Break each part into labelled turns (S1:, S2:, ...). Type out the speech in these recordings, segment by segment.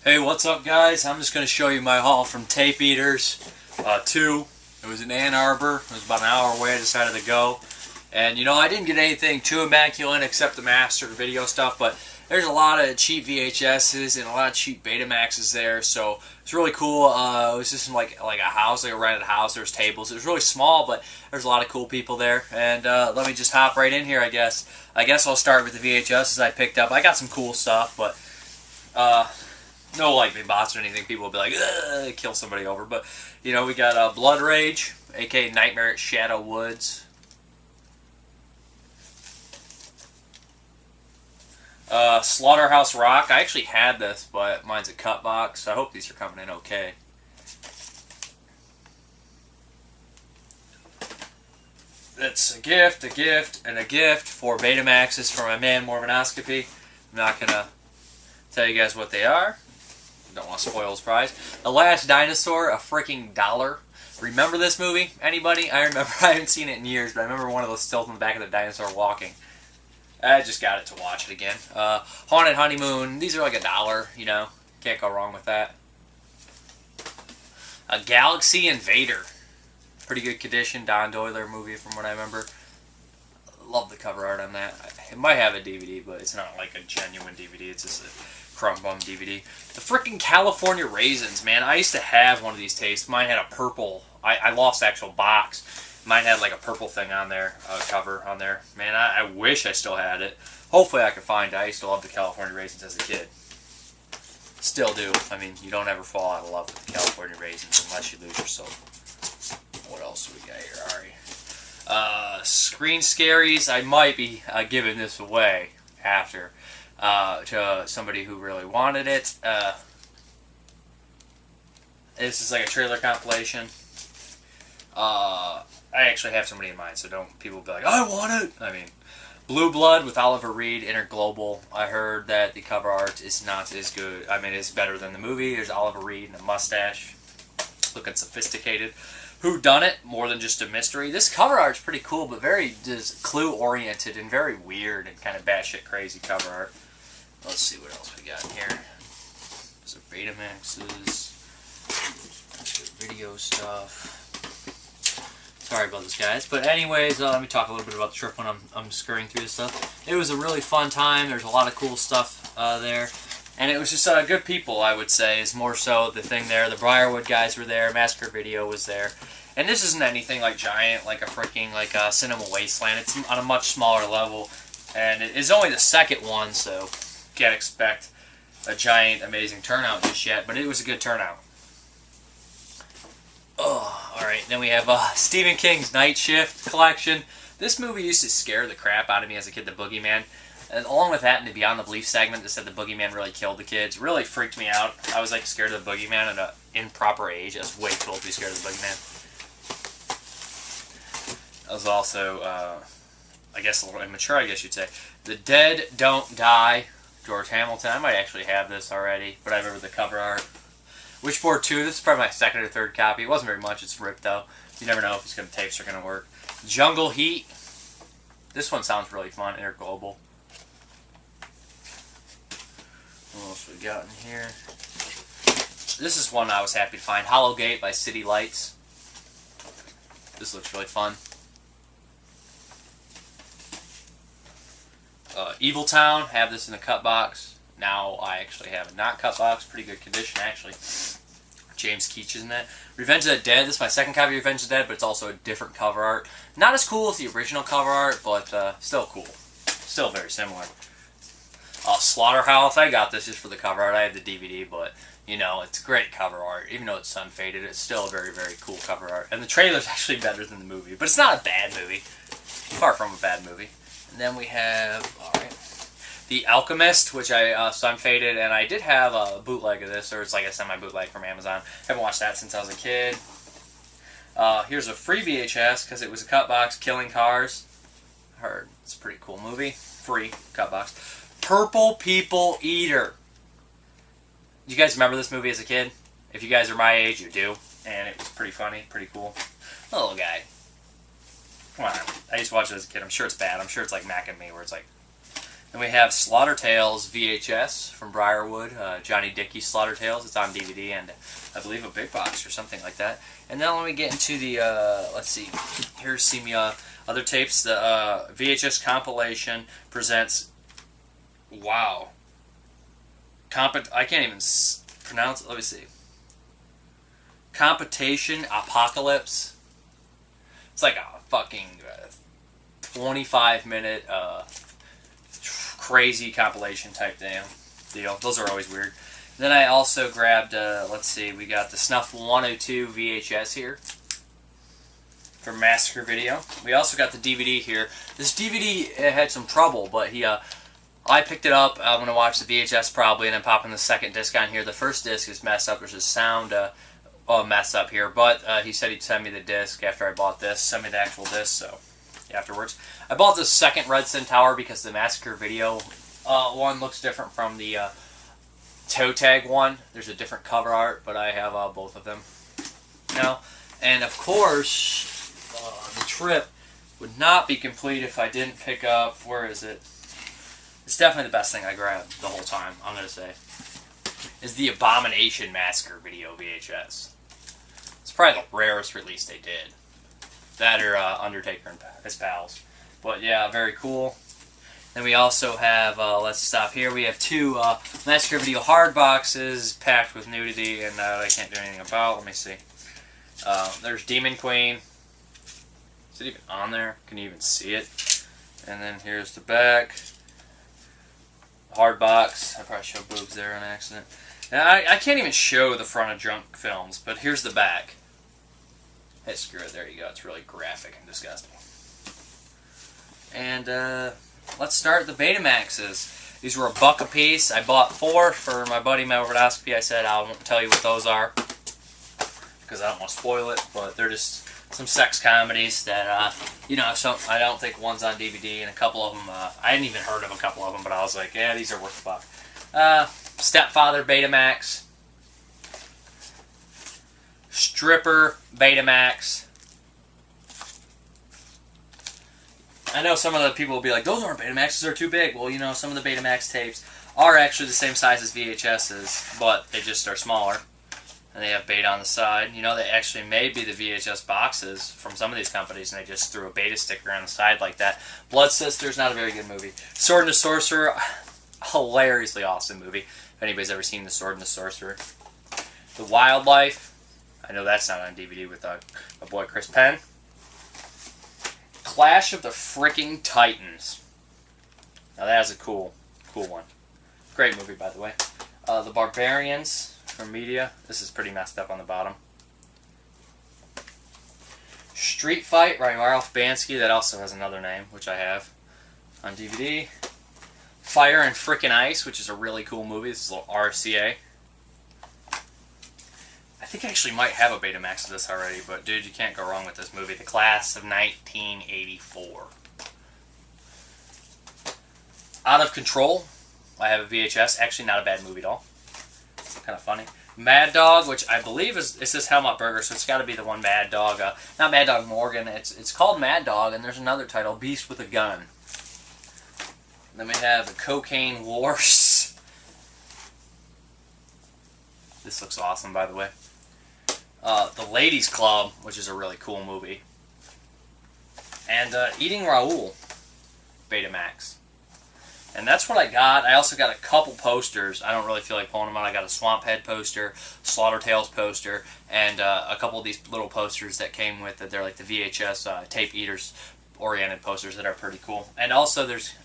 S1: Hey, what's up guys? I'm just going to show you my haul from Tape Eaters 2. It was in Ann Arbor. It was about an hour away. I decided to go. And you know, I didn't get anything too immaculate except the Master video stuff, but there's a lot of cheap VHSs and a lot of cheap Betamaxes there, so it's really cool. It was just like a house, like a rented house. There's tables. It was really small, but there's a lot of cool people there. And let me just hop right in here, I guess. I'll start with the VHSs I picked up. I got some cool stuff, but no like big bots or anything. People will be like, ugh, kill somebody over. But you know, we got Bloodrage, aka Nightmare at Shadow Woods. Slaughterhouse Rock. I actually had this, but mine's a cut box, so I hope these are coming in okay. It's a gift, and a gift for Betamaxes for my man Mormonoscopy. I'm not going to tell you guys what they are. Don't want to spoil his prize. The Last Dinosaur, a freaking $1. Remember this movie? Anybody? I remember. I haven't seen it in years, but I remember one of those stills in the back of the dinosaur walking. I just got it to watch it again. Haunted Honeymoon. These are like $1, you know. Can't go wrong with that. A Galaxy Invader. Pretty good condition. Don Doyler movie from what I remember. Love the cover art on that. It might have a DVD, but it's not like a genuine DVD. It's just a crumb bum DVD. The freaking California Raisins, man. I used to have one of these tapes. Mine had a purple. I lost the actual box. Mine had like a purple thing on there, cover on there. Man, I wish I still had it. Hopefully I can find it. I used to love the California Raisins as a kid. Still do. I mean, you don't ever fall out of love with the California Raisins unless you lose your soul. What else do we got here, Ari? Screen Scaries. I might be giving this away after to somebody who really wanted it. This is like a trailer compilation. I actually have somebody in mind, so don't people be like, I want it! I mean, Blue Blood with Oliver Reed, Interglobal. I heard that the cover art is not as good. I mean, it's better than the movie. There's Oliver Reed and a mustache. Looking sophisticated. Whodunit, more than just a mystery. This cover art's pretty cool, but very just clue-oriented and very weird and kind of batshit crazy cover art. Let's see what else we got in here. Some Betamaxes. Video stuff. Sorry about this, guys. But anyways, let me talk a little bit about the trip when I'm scurrying through this stuff. It was a really fun time. There's a lot of cool stuff there. And it was just good people, I would say, is more so the thing there. The Briarwood guys were there. Massacre Video was there. And this isn't anything like giant, like a freaking Cinema Wasteland. It's on a much smaller level. And it is only the second one, so can't expect a giant, amazing turnout just yet. But it was a good turnout. Oh, alright, then we have Stephen King's Night Shift collection. This movie used to scare the crap out of me as a kid, The Boogeyman. And along with that, in the Beyond the Belief segment that said the Boogeyman really killed the kids, really freaked me out. I was like scared of the Boogeyman at an improper age. I was way too old to be scared of the Boogeyman. I was also, I guess, a little immature, I guess you'd say. The Dead Don't Die, George Hamilton. I might actually have this already, but I remember the cover art. Witchboard 2, this is probably my second or third copy. It wasn't very much, it's ripped though. You never know if the tapes are going to work. Jungle Heat. This one sounds really fun, Interglobal. What else we got in here? This is one I was happy to find. Hollowgate by City Lights. This looks really fun. Evil Town, have this in a cut box. Now I actually have a not cut box, pretty good condition actually. James Keach is in that. Revenge of the Dead, this is my second copy of Revenge of the Dead, but it's also a different cover art. Not as cool as the original cover art, but still cool. Still very similar. Slaughterhouse, I got this just for the cover art. I have the DVD, but you know, it's great cover art. Even though it's sun-faded, it's still a very, very cool cover art. And the trailer's actually better than the movie, but it's not a bad movie. Far from a bad movie. And then we have, alright, The Alchemist, which I sun-faded, and I did have a bootleg of this, or it's like a semi-bootleg from Amazon. Haven't watched that since I was a kid. Here's a free VHS, because it was a cut box, Killing Cars. Heard it's a pretty cool movie. Free cut box. Purple People Eater. Do you guys remember this movie as a kid? If you guys are my age, you do. And it was pretty funny, pretty cool. Little guy. Come on. I used to watch it as a kid. I'm sure it's bad. I'm sure it's like Mac and Me, where it's like Then we have Slaughterhouse VHS from Briarwood, Johnny Dickey's Slaughterhouse. It's on DVD and I believe a big box or something like that. And then when we get into the, let's see, here's some other tapes. The VHS Compilation presents, wow, I can't even pronounce it. Let me see. Compilation Apocalypse. It's like a fucking 25-minute crazy compilation type deal. Those are always weird. Then I also grabbed, let's see, we got the Snuff 102 VHS here from Massacre Video. We also got the DVD here. This DVD had some trouble, but I picked it up. I'm going to watch the VHS probably and then pop in the second disc on here. The first disc is messed up. There's a sound mess up here, but he said he'd send me the disc after I bought this, send me the actual disc, so afterwards. I bought the second Redsin Tower because the Massacre Video one looks different from the toe tag one. There's a different cover art, but I have both of them now. And of course, the trip would not be complete if I didn't pick up, where is it? It's definitely the best thing I grabbed the whole time, I'm going to say, is the Abomination Massacre Video VHS. It's probably the rarest release they did. That or Undertaker and his pals. But yeah, very cool. Then we also have, let's stop here, we have two Massacre Video hard boxes packed with nudity and that I can't do anything about. Let me see. There's Demon Queen. Is it even on there? Can you even see it? And then here's the back. Hard box. I probably showed boobs there on accident. Now, I can't even show the front of junk films, but here's the back. Hey, screw it. There you go. It's really graphic and disgusting. And let's start the Betamaxes. These were $1 a piece. I bought 4 for my buddy Whodunit. I said I won't tell you what those are because I don't want to spoil it, but they're just some sex comedies that, you know, so I don't think one's on DVD, and a couple of them, I hadn't even heard of a couple of them, but I was like, yeah, these are worth $1. Stepfather Betamax. Stripper Betamax. I know some of the people will be like, those aren't Betamaxes, they're too big. Well, you know, some of the Betamax tapes are actually the same size as VHSs, but they just are smaller. And they have beta on the side. You know, they actually may be the VHS boxes from some of these companies, and they just threw a beta sticker on the side like that. Blood Sisters, not a very good movie. Sword and the Sorcerer, hilariously awesome movie. If anybody's ever seen The Sword and the Sorcerer. The Wildlife, I know that's not on DVD with my boy Chris Penn. Clash of the Fricking Titans. Now that is a cool one. Great movie, by the way. The Barbarians from Media. This is pretty messed up on the bottom. Street Fight by Ralph Bansky. That also has another name, which I have on DVD. Fire and Frickin' Ice, which is a really cool movie. This is a little RCA. I think I actually might have a Betamax of this already, but dude, you can't go wrong with this movie. The Class of 1984. Out of Control. I have a VHS. Actually, not a bad movie at all. Kind of funny. Mad Dog, which I believe is this Helmut Berger, so it's got to be the one Mad Dog. Not Mad Dog Morgan. It's called Mad Dog, and there's another title, Beast with a Gun. Then we have the Cocaine Wars. This looks awesome, by the way. The Ladies Club, which is a really cool movie. And Eating Raoul, Betamax. And that's what I got. I also got a couple posters. I don't really feel like pulling them out. I got a Swamp Head poster, Slaughterhouse poster, and a couple of these little posters that came with it. They're like the VHS tape eaters oriented posters that are pretty cool. And also there's,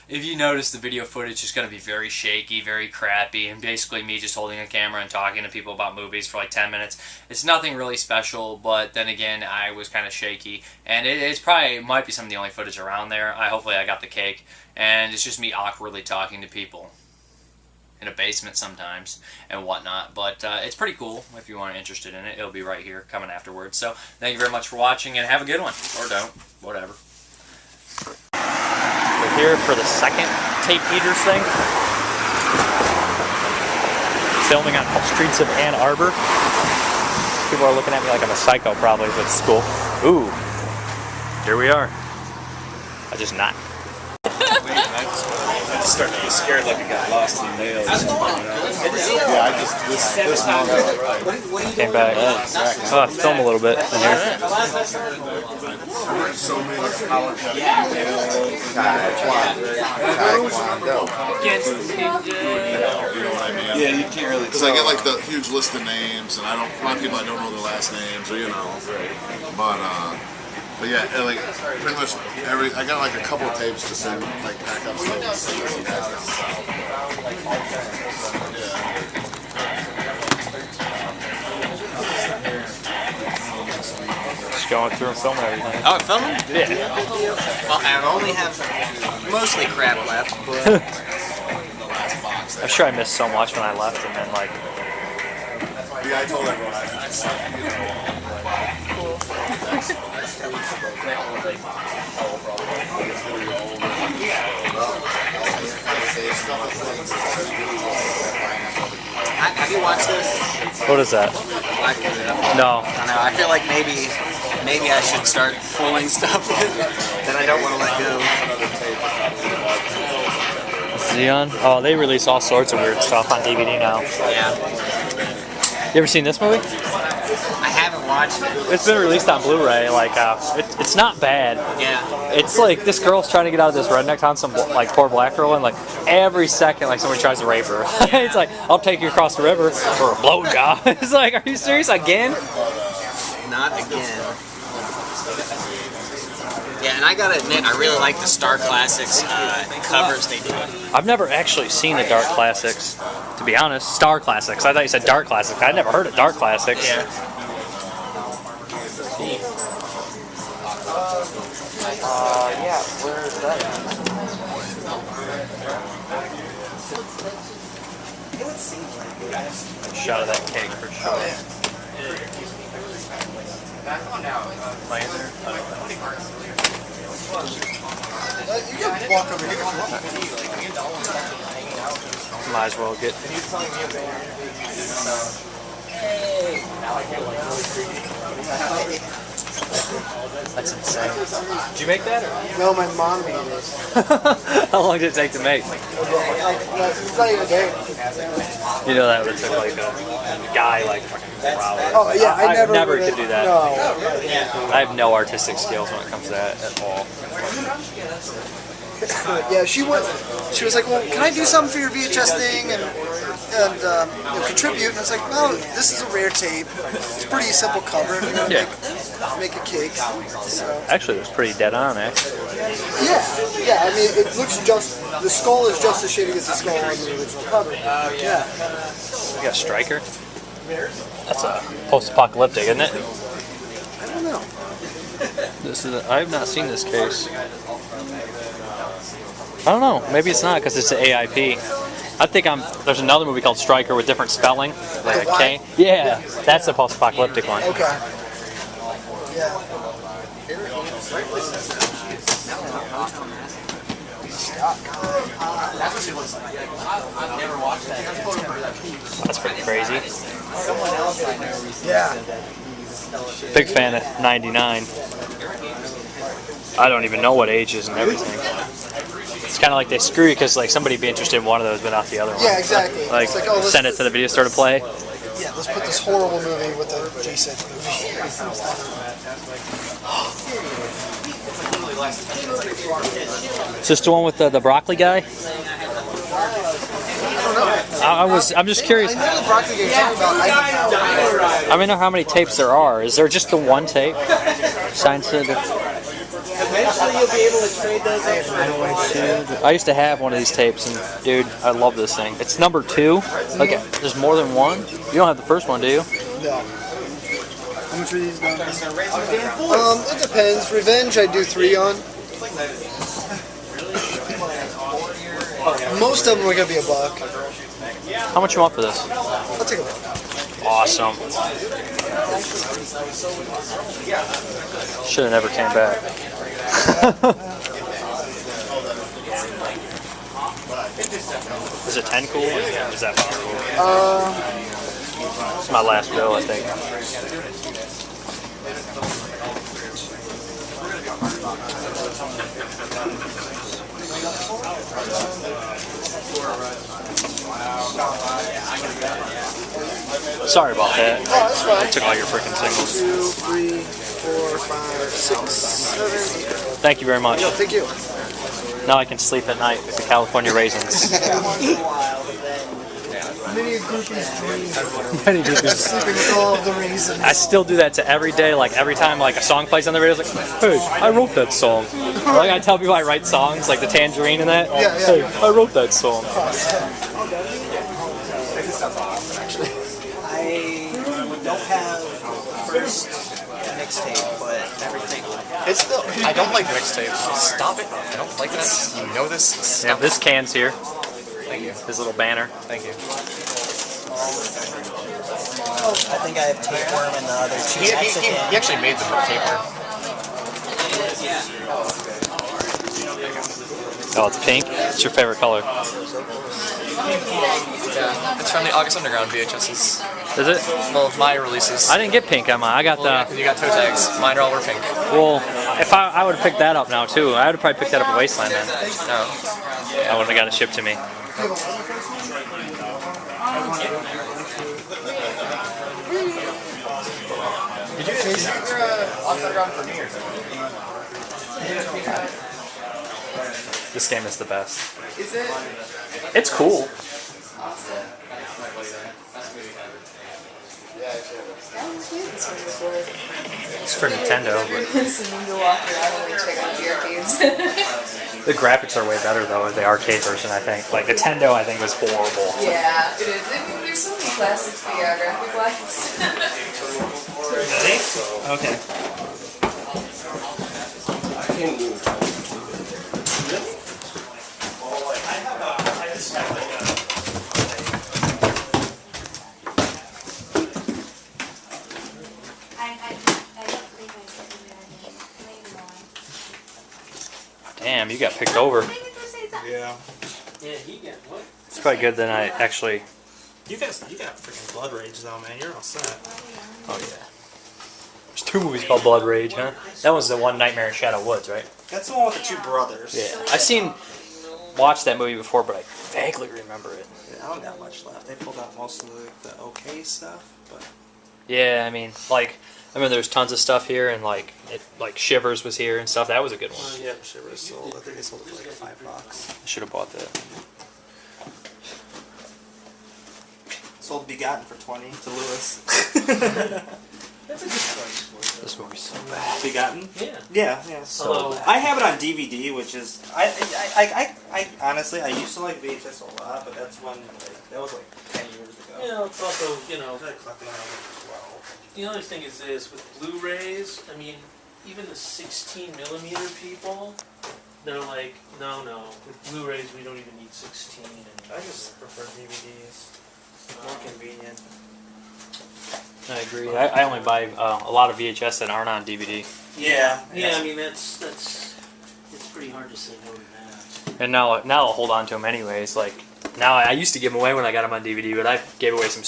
S1: if you notice, the video footage is going to be very shaky, very crappy, and basically me just holding a camera and talking to people about movies for like 10 minutes. It's nothing really special, but then again, I was kind of shaky, and it might be some of the only footage around there. Hopefully I got the cake, and it's just me awkwardly talking to people in a basement sometimes and whatnot, but it's pretty cool. If you are interested in it, it'll be right here coming afterwards. So thank you very much for watching, and have a good one, or don't, whatever. We're here for the second tape eaters thing, filming on streets of Ann Arbor. People are looking at me like I'm a psycho probably, but it's cool. Ooh, here we are. I just not.
S2: just started to get scared like I got lost in the mail.
S3: Yeah, I just this month
S4: Came back. Oh, I filmed a little bit in here.
S3: so many Taekwondo.
S2: Yeah, you can't really.
S3: Because I get like the huge list of names, and a lot of people I don't know their last names, or but yeah, like pretty much I got like a couple of tapes to send, like pack up stuff and send you guys down south.
S4: Just going through and filming everything.
S5: Oh, filming?
S4: Yeah.
S5: Well, I only have mostly crap left, but
S4: I'm sure I missed so much when I left, and then like.
S3: Yeah, I told everyone
S5: have you watched this?
S4: What is that? No.
S5: I don't know. I feel like maybe I should start pulling stuff that I don't want to let go.
S4: Xeon? Oh, they release all sorts of weird stuff on DVD now.
S5: Yeah.
S4: You ever seen this movie?
S5: I haven't watched it.
S4: It's been released on Blu-ray. Like, it's not bad.
S5: Yeah.
S4: It's like this girl's trying to get out of this redneck town, some like poor black girl, and like every second, like somebody tries to rape her. It's like, I'll take you across the river for a blowjob. It's like, are you serious again?
S5: Not again. Yeah, and I gotta admit, I really like the Star Classics covers they do.
S4: I've never actually seen the Dark Classics, to be honest. Star Classics. I thought you said Dark Classics. I'd never heard of Dark Classics.
S5: Yeah.
S4: Yeah, where is that? Shot of that cake for sure. Laser.
S3: You can walk over here.
S4: Might as well get. That's insane. Did you make that? Or?
S6: No, my mom made it.
S4: How long did it take to make?
S6: It's not even a day.
S4: You know that would have took like a guy like fucking 4 hours.
S6: Oh yeah, I never
S4: could do that.
S6: No.
S4: I have no artistic skills when it comes to that at all.
S6: Yeah, she was like, well, can I do something for your VHS thing and contribute? And I was like, no, this is a rare tape. It's a pretty simple cover. If you're gonna make a cake. So.
S4: Actually, it was pretty dead on, actually.
S6: Yeah. I mean, it looks just the skull is just as shady as the skull on the original cover. Yeah.
S4: We got Striker. That's a post-apocalyptic, isn't it?
S6: I don't know.
S4: This is. I have not seen this case. I don't know. Maybe it's not because it's an AIP. I think there's another movie called Striker with different spelling, like a K. Yeah, that's the post-apocalyptic one.
S6: Okay. Yeah.
S4: That's pretty crazy.
S6: Yeah.
S4: Big fan of 99. I don't even know what ages and everything. It's kind of like they screw you because like somebody'd be interested in one of those but not the other one.
S6: Yeah, exactly.
S4: Like,
S6: oh,
S4: send it to the video store to play.
S6: Yeah, let's put this horrible movie with a decent movie.
S4: Is this the one with the broccoli guy? I'm just curious.
S6: I know the broccoli game you're talking about.
S4: I don't know how many tapes there are. Is there just the one tape? Signed to the...
S5: Eventually you'll be able to trade those up.
S4: I used to have one of these tapes, and dude, I love this thing. It's number 2. Like, there's more than one. You don't have the first one, do you?
S6: No. How much are these done? It depends. Revenge, I do 3 on. Most of them are gonna be $1.
S4: How much you want for this?
S6: I'll take a look.
S4: Awesome. Should have never came back. Is it 10 cool? Or is that 5 cool? It's my last bill, I think. Sorry about that.
S6: Oh, that's fine.
S4: I took all your freaking singles.
S6: 2, 3, 4, 5, 6, 7, 8.
S4: Thank you very much.
S6: Yo, thank you.
S4: Now I can sleep at night with the California Raisins.
S6: Many a groupie's dream.
S4: Many groupies.
S6: Sleeping with all of the raisins.
S4: I still do that to every day. Like every time like a song plays on the radio, it's like, hey, I wrote that song. Like I tell people I write songs, like the Tangerine and that.
S6: Yeah.
S4: Hey, I wrote that song.
S5: I don't have first mixtape, but everything.
S7: It's still. I don't like mixtapes. Stop it. I don't like that. You know this.
S4: Yeah,
S7: Stop
S4: this can's here.
S7: Thank you.
S4: His little banner.
S7: Thank you.
S5: I think I have tapeworm and the other two.
S7: He actually made the tapeworm.
S4: Oh, it's pink. It's your favorite color.
S7: Yeah, it's from the August Underground VHSs.
S4: Is it?
S7: Well, my releases.
S4: I didn't get pink on mine. I got
S7: Well, yeah, 'cause you got toe tags. Mine all were pink.
S4: well, if I would have picked that up now too. I would have probably picked that up at Wasteland then.
S7: No.
S4: I wouldn't have got it shipped to me.
S7: Did you your August Underground for New Year's?
S4: This game is the best.
S7: Is it?
S4: It's cool. It's for Nintendo. The graphics are way better though, the arcade version, I think. Like Nintendo, I think was horrible.
S8: Yeah, it is. I mean, there's so many classic graphic ones.
S5: Ready? Okay.
S4: Damn, you got picked over.
S9: Yeah.
S5: Yeah, he got what?
S4: It's probably good that I actually...
S9: You got freaking Bloodrage though, man. You're all set.
S4: Oh yeah. There's 2 movies called Bloodrage, huh? That was the one Nightmare in Shadow Woods, right?
S9: That's the one with the 2 brothers.
S4: Yeah. I've watched that movie before, but I vaguely remember it.
S9: Yeah, I don't got much left. They pulled out most of the okay stuff, but
S4: Yeah, I mean, like, I remember there's tons of stuff here, and like Shivers was here and stuff. That was a good one.
S9: yeah, Shivers sold. I think they sold it for like $5.
S4: I should have bought that.
S9: Sold Begotten for 20 to Lewis.
S4: This movie's so bad.
S9: Begotten?
S5: Yeah.
S9: Yeah.
S4: So bad.
S9: I have it on DVD, which is I honestly I used to like VHS a lot, but that's when that was like 10 years ago.
S10: You know, it's also, you know,
S9: I was collecting when I was like 12.
S10: the other thing is this, with Blu-rays, I mean, even the 16mm people, they're like, no, with Blu-rays we don't even need 16. And
S9: I just prefer DVDs. More convenient.
S4: I agree. I only buy a lot of VHS that aren't on DVD.
S9: Yeah.
S10: yeah, I mean, that's it's pretty hard to say no to that.
S4: And now I'll hold on to them anyways. Like, now I used to give them away when I got them on DVD, but I gave away some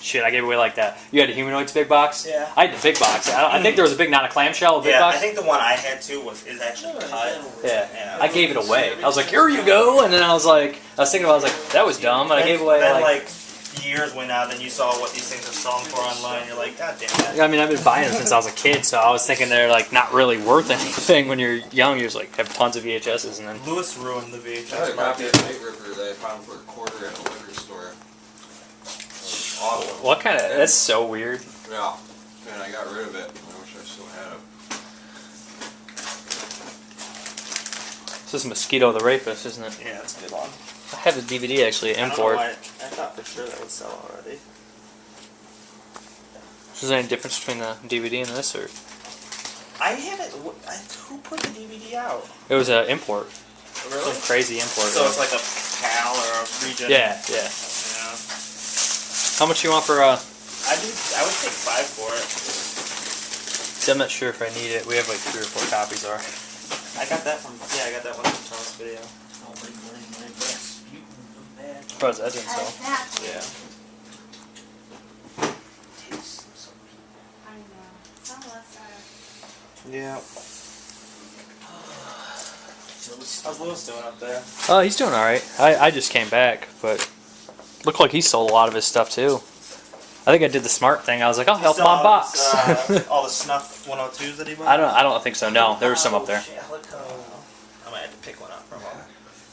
S4: shit. I gave away like that. You had a Humanoids big box?
S9: Yeah.
S4: I had the big box. I think there was a big, not a clamshell, a big box.
S9: I think the one I had too is actually cut.
S4: Yeah. I gave it away. I was like, here you go. And then I was thinking about it, I was like, that was dumb. And I gave away
S9: then years went out, then you saw what these things are selling for online. You're like, God damn it.
S4: I mean, I've been buying them since I was a kid, so I was thinking they're like not really worth anything when you're young. You just like have tons of VHSs, and then
S9: Lewis ruined the
S2: I had
S9: VHS
S2: a copy
S9: market.
S2: of Night Ripper that I found for $1 at a liquor store. Awesome.
S4: what kind of? That's so weird.
S2: Yeah. And I got rid of it. I wish I still had it.
S4: This is Mosquito the Rapist, isn't it?
S9: Yeah, that's a good one.
S4: I have the DVD actually,
S9: I don't know
S4: import.
S9: why- I thought for sure that would sell already.
S4: Is there any difference between the DVD and this, or
S9: I haven't. Who put the DVD out?
S4: it was an import?
S9: Really?
S4: Some crazy import.
S9: So it's like a PAL or a region.
S4: yeah.
S9: Yeah.
S4: How much you want for?
S9: I would take 5 for it.
S4: See, I'm not sure if I need it. We have like 3 or 4 copies already.
S9: I got that from. Yeah, I got that one from Charles' video.
S4: Surprised that didn't sell.
S9: Yeah. Yeah. How's Lewis doing up there?
S4: Oh, he's doing all right. I just came back, but looked like he sold a lot of his stuff too. I think I did the smart thing. I was like, I'll help him on box.
S9: All the Snuff 102s that he bought?
S4: I don't think so. No, there was some up there.
S9: I might have to pick one up from him.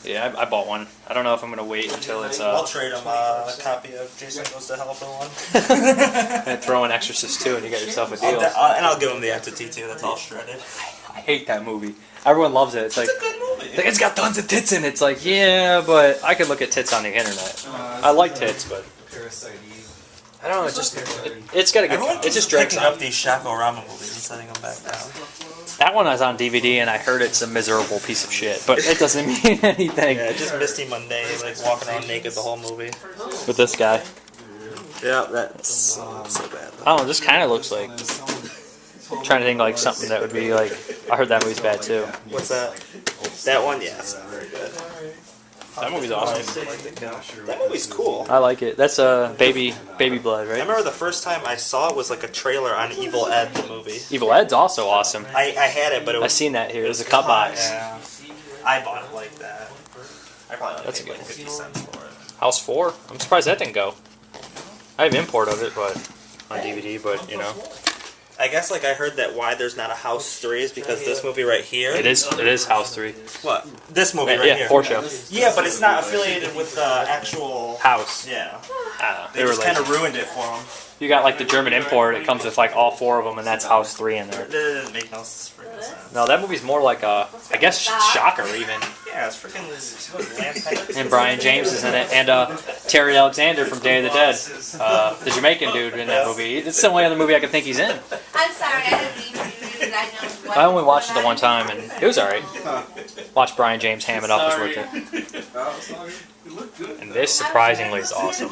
S4: Yeah, I bought one. I don't know if I'm gonna wait until it's
S9: I'll trade him a copy of Jason Goes to Hell for one.
S4: and throw in Exorcist 2 and you got yourself a deal.
S9: And I'll give him the Entity too. That's all shredded.
S4: I hate that movie. Everyone loves it. It's like,
S9: It's a good movie.
S4: like, it's got tons of tits in it. It's like, yeah, but I could look at tits on the internet. I like tits, but I don't know. It's got a good. It just drags
S9: picking
S4: on.
S9: up these Shakorama movies and setting them back down.
S4: That one was on DVD, and I heard it's a miserable piece of shit. But it doesn't mean anything.
S9: Yeah, just Misty Monday, like walking around naked the whole movie.
S4: With this guy,
S9: Yeah, that's so bad.
S4: I don't know. This kind of looks like. I'm trying to think like something that would be like. I heard that movie's bad too.
S9: What's that? That one? Yeah, it's not very good.
S4: That movie's awesome.
S9: That movie's cool.
S4: I like it. That's Baby Blood,
S9: I
S4: right?
S9: remember the first time I saw it was like a trailer on Evil Ed, the movie.
S4: Evil Ed's also awesome.
S9: I had it, but it
S4: I
S9: was.
S4: seen that here. There's a cut box.
S9: Yeah. I bought it like that. I probably
S4: That's
S9: paid
S4: a
S9: like
S4: good
S9: 50 cents for it.
S4: House 4. I'm surprised that didn't go. I have import of it, but on DVD. But you know,
S9: I guess like I heard that why there's not a House 3 is because this movie right here.
S4: it is House 3.
S9: What? This movie right
S4: Yeah,
S9: here.
S4: 4 show.
S9: Yeah, but it's not affiliated with the actual
S4: House.
S9: Yeah.
S4: They
S9: They
S4: were
S9: just
S4: like,
S9: kind of ruined it for them.
S4: you got like the German import. It comes with like all 4 of them, and that's House 3 in there.
S9: That doesn't make no freaking sense.
S4: No, that movie's more like a, I guess, Shocker even.
S9: Yeah, it's freaking Lance
S4: And Brian James is in it, and Terry Alexander from Day of the Dead, the Jamaican dude in that movie. It's the only other movie I can think he's in.
S8: I'm sorry, I didn't mean to do that. I know what.
S4: I only watched it the one time, and it was alright. Watch Brian James ham it up was worth it. And this surprisingly is awesome.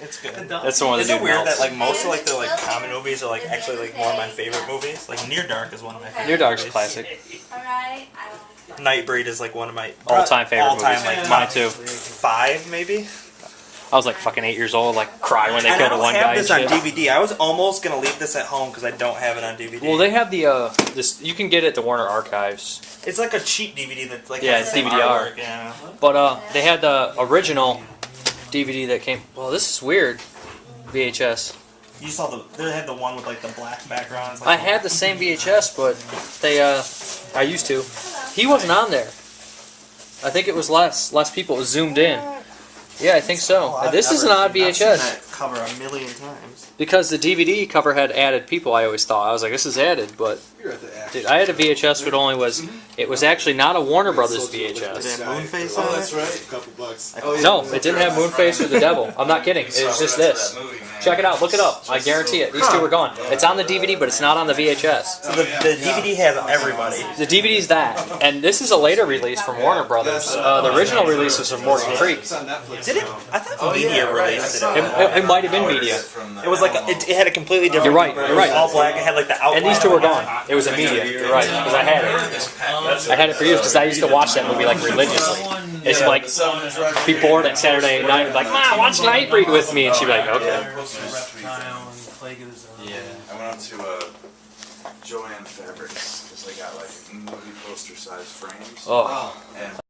S9: It's good.
S4: That's the one that
S9: Is it
S4: dude
S9: weird
S4: melts.
S9: that like most of like the like common movies are like actually like more of my favorite movies? Like Near Dark is one of my favorite.
S4: Near Dark's a
S9: movies.
S4: classic.
S8: Alright,
S9: Nightbreed is like one of my
S4: All-time favorite
S9: all-time,
S4: movies.
S9: like,
S4: Mine
S9: top
S4: too.
S9: 5 maybe.
S4: I was like fucking 8 years old, like cry when they
S9: And I
S4: killed the
S9: don't
S4: one
S9: have
S4: guy.
S9: this
S4: and
S9: on
S4: shit.
S9: DVD. I was almost gonna leave this at home because I don't have it on DVD.
S4: Well, they have the this. You can get it at the Warner Archives,
S9: It's like a cheap DVD that's like
S4: Yeah,
S9: has
S4: it's
S9: the same
S4: DVD-R.
S9: artwork, yeah.
S4: but they had the original DVD that came. Well, this is weird. VHS.
S9: You saw they had the one with like the black background. It's
S4: I
S9: like,
S4: had the same VHS, but they I used to. He wasn't on there. I think it was less people. It was zoomed in. Yeah, I think so.
S9: I've
S4: This is an
S9: never
S4: odd
S9: seen- I've seen
S4: VHS
S9: that cover a million times.
S4: because the DVD cover had added people. I always thought I was like, this is added, but dude, I had a VHS, but only was it was actually not a Warner Brothers
S9: Did it
S4: VHS.
S9: have Moonface
S3: Oh,
S9: on
S3: that's
S9: it?
S3: right. A couple bucks.
S4: No, it didn't have Moonface or the Devil. I'm not kidding. It was just this. Check it out. Look it up. I guarantee it. These two were gone. It's on the DVD, but it's not on the VHS.
S9: So the DVD has everybody.
S4: The DVD's that, and this is a later release from Warner Brothers. The original release was from Morgan Creek.
S9: Did it? I thought Media released it.
S4: It might have been Media.
S9: It was like it had a completely different.
S4: You're right, you're
S9: It was
S4: right.
S9: all black. It had like the outline.
S4: And these two were gone. It was a Media. You're right, because I had it. I had it for years because I used to watch that movie like religiously. It's like be bored at Saturday night, and be like, "Mom, watch Nightbreed with me," and she'd be like, "Okay."
S11: Yeah, I went up to Joanne Fabrics because they got like movie poster size frames.
S4: Oh.
S11: And